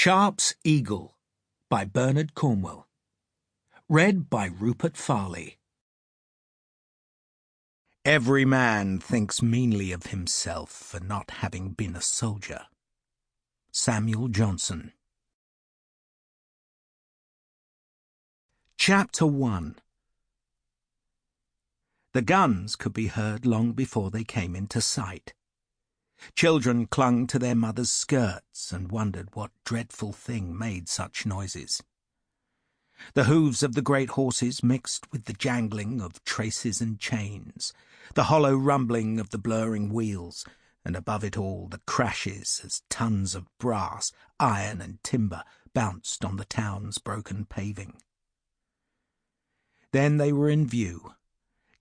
Sharpe's Eagle by Bernard Cornwell. Read by Rupert Farley. Every man thinks meanly of himself for not having been a soldier. Samuel Johnson. Chapter 1. The guns could be heard long before they came into sight. Children clung to their mothers' skirts and wondered what dreadful thing made such noises. The hooves of the great horses mixed with the jangling of traces and chains, the hollow rumbling of the blurring wheels, and above it all the crashes as tons of brass, iron and timber bounced on the town's broken paving. Then they were in view.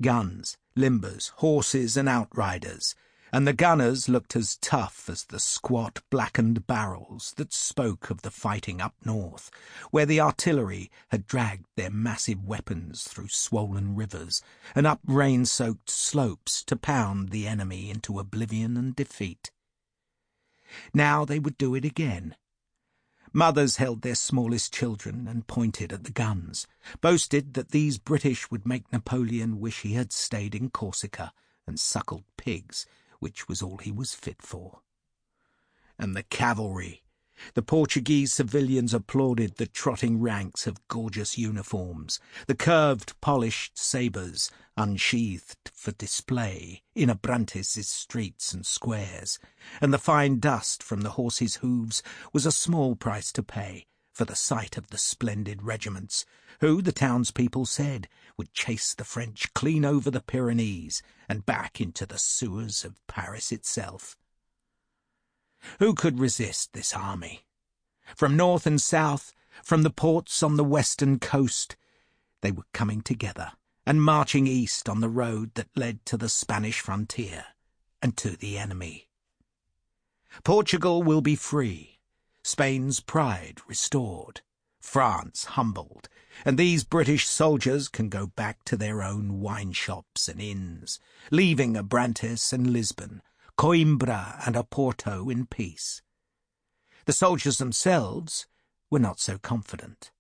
Guns, limbers, horses and outriders, and the gunners looked as tough as the squat, blackened barrels that spoke of the fighting up north, where the artillery had dragged their massive weapons through swollen rivers and up rain-soaked slopes to pound the enemy into oblivion and defeat. Now they would do it again. Mothers held their smallest children and pointed at the guns, boasted that these British would make Napoleon wish he had stayed in Corsica and suckled pigs, which was all he was fit for. And the cavalry. The Portuguese civilians applauded the trotting ranks of gorgeous uniforms, the curved, polished sabres, unsheathed for display in Abrantes' streets and squares, and the fine dust from the horses' hooves was a small price to pay for the sight of the splendid regiments, who, the townspeople said, would chase the French clean over the Pyrenees and back into the sewers of Paris itself. Who could resist this army? From north and south, from the ports on the western coast, they were coming together and marching east on the road that led to the Spanish frontier and to the enemy. Portugal will be free, Spain's pride restored, France humbled, and these British soldiers can go back to their own wine shops and inns, leaving Abrantes and Lisbon, Coimbra and Oporto in peace. The soldiers themselves were not so confident.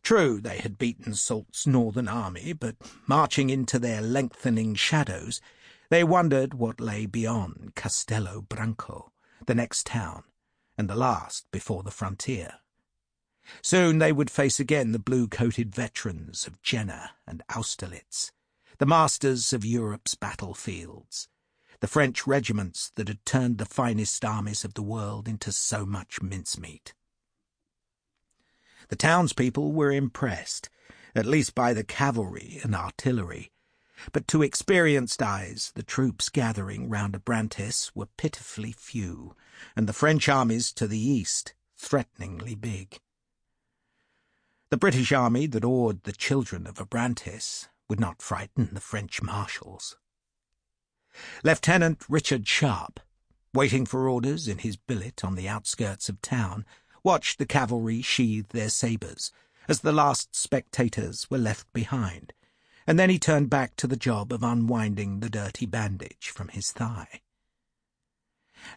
True, they had beaten Soult's northern army, but marching into their lengthening shadows, they wondered what lay beyond Castelo Branco, the next town, and the last before the frontier. Soon they would face again the blue-coated veterans of Jena and Austerlitz, the masters of Europe's battlefields, the French regiments that had turned the finest armies of the world into so much mincemeat. The townspeople were impressed, at least by the cavalry and artillery, but to experienced eyes the troops gathering round Abrantes were pitifully few, and the French armies to the east threateningly big. The British army that awed the children of Abrantes would not frighten the French marshals. Lieutenant Richard Sharpe, waiting for orders in his billet on the outskirts of town, watched the cavalry sheathe their sabres as the last spectators were left behind, and then he turned back to the job of unwinding the dirty bandage from his thigh.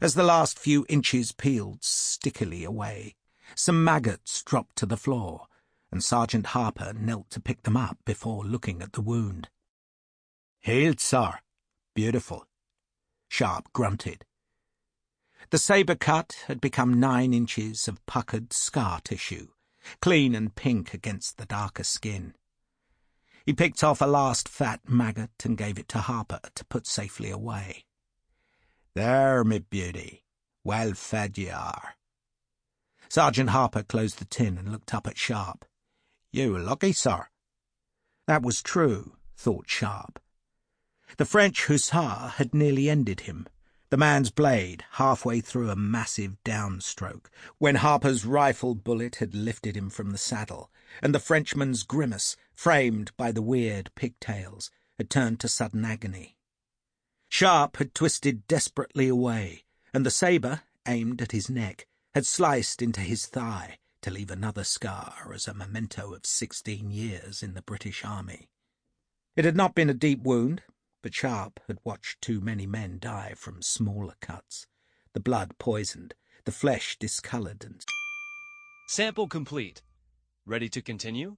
As the last few inches peeled stickily away, some maggots dropped to the floor, and Sergeant Harper knelt to pick them up before looking at the wound. "Healed, sir. Beautiful," Sharpe grunted. The sabre cut had become 9 inches of puckered scar tissue, clean and pink against the darker skin. He picked off a last fat maggot and gave it to Harper to put safely away. "There, me beauty. Well fed ye are." Sergeant Harper closed the tin and looked up at Sharpe. "You lucky, sir." That was true, thought Sharpe. The French hussar had nearly ended him, the man's blade halfway through a massive downstroke, when Harper's rifle bullet had lifted him from the saddle, and the Frenchman's grimace, framed by the weird pigtails, had turned to sudden agony. Sharpe had twisted desperately away, and the sabre, aimed at his neck, had sliced into his thigh to leave another scar as a memento of 16 years in the British army. It had not been a deep wound, but Sharpe had watched too many men die from smaller cuts, the blood poisoned, the flesh discoloured and Sample complete. Ready to continue?